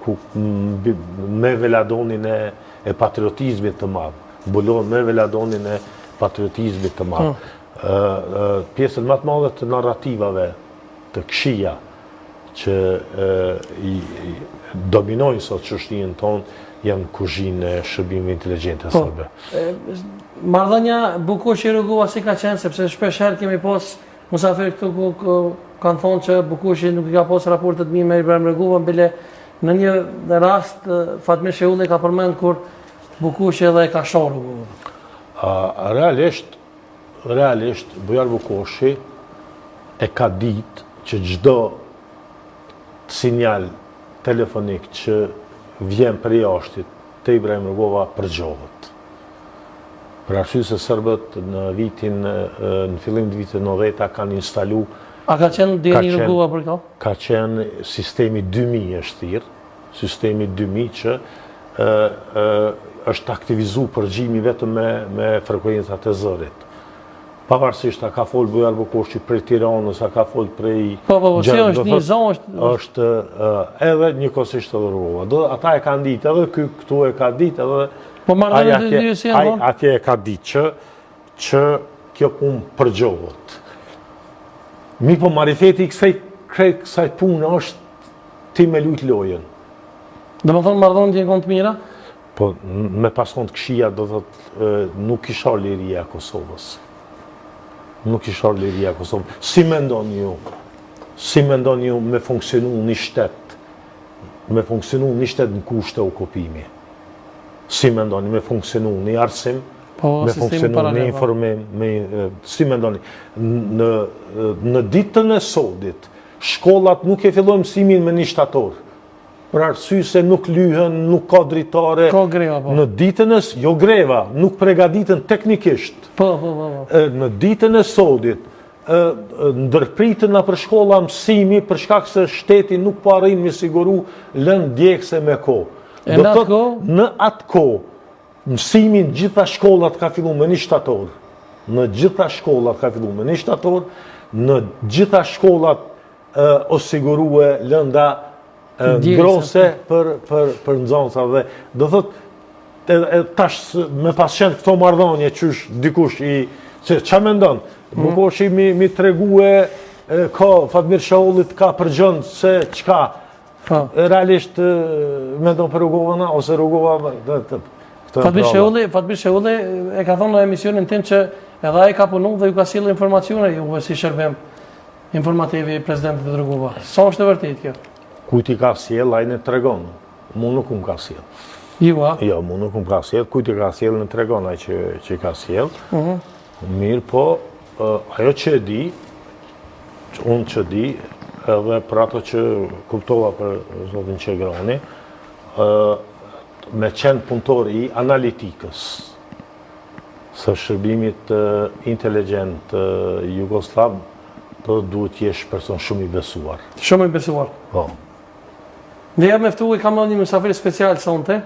me veladonin e patriotizmit të madh. Mbulohen me veladonin e patriotizmit të madh. Pjesën më të madhe të narrativave të këqija që dominojnë sot çështjen tonë janë kuzhinë e shërbimeve inteligjente serbe. Marrëdhënia Bukushi-Rugova si ka qenë, sepse shpesh herë kemi pas musafir këtu ku kanë thonë që Bukushi nuk i ka pas raporte të mirë me Ibrahim Rugovën, bile në një rast Fatmir Sheulli ka përmend kur Bukushi edhe e ka shohur Rugovën. Realisht Bujar Bukushi e ka ditë që çdo sinjal telefonik që vjen për jashtë te Ibrahim Rugova përgjohet. Për arsye se serbët në fillim të vitit 90 kanë instalu. A ka qenë djeni Rugova për këto? Ka qenë sistemi 2000 është thirr, sistemi 2000 që është aktivizu përgjimi vetëm me frekuencat e zërit. Pavarësisht a ka folë Bujar Bukushi prej Tiranës, a ka folë prej... Po, si është një zonë... është edhe njëkohësisht edhe Rugova. Ata e kanë ditë, edhe këtu e ka ditë, edhe... Po marrë dhe dy si janë? Atje e ka ditë që kjo punë përgjohet. Mi po marifeti i kësaj punë është ti me lujt lojen. Dhe më thonë marrëdhëniet janë konë të mira? Po, me pason të këshia do thotë nuk isha liria Kosovës. Nuk isha liria Kosovës. Si mendon ju me funksionu një shtet? Me funksionu një shtet në kushte okupimi? Si mendoni me funksionu një arsim? Me funksionu një informim? Si mendoni? Në ditën e sodit, shkollat nuk e fillojnë mësimin me një shtator. Për arsye se nuk lyhen, nuk ka dritare. Ka greva, po. Në ditën e jo greva, nuk përgatiten teknikisht. Po. Në ditën e sodit, ndërpritën në për shkolla mësimi për shkak se shteti nuk po arrin me siguru lënë djegse me kohë. Në atë kohë, mësimin gjitha shkollat ka fillu me një shtator. Në gjitha shkollat ka fillu me një shtator, në gjitha shkollat o sigurue lënda ngrose për nxënësa dhe do thot tash me pasqen këto marrëdhënie qysh dikush ç'a mendon Bukushi mi tregue ka Fatmir Sheullit ka përgjën se çka realisht mendon për Rugovën ose Rugova Fatmir Sheulli e ka thonë në emisionin tim që edhe ai ka punu dhe ju ka sjellë informacione juve si shërbim informativ i presidentit të Rugova. Sa është e vërtetë kjo? Kujt i ka sjell, ai në tregon. Mu nuk ka sjell. Ju a? Jo, mu nuk ka sjell. Kujt i ka sjell në tregon ai që ka sjell. Mirë, po ajo që e di, unë që di, edhe për ato që kuptova për zotin Qegrani, me qenë punëtor i analitikës së shërbimit inteligjent Jugoslav, do duhet jesh person shumë i besuar. Shumë i besuar? Po. Dhe jam eftu i kam një mësafir special sonte,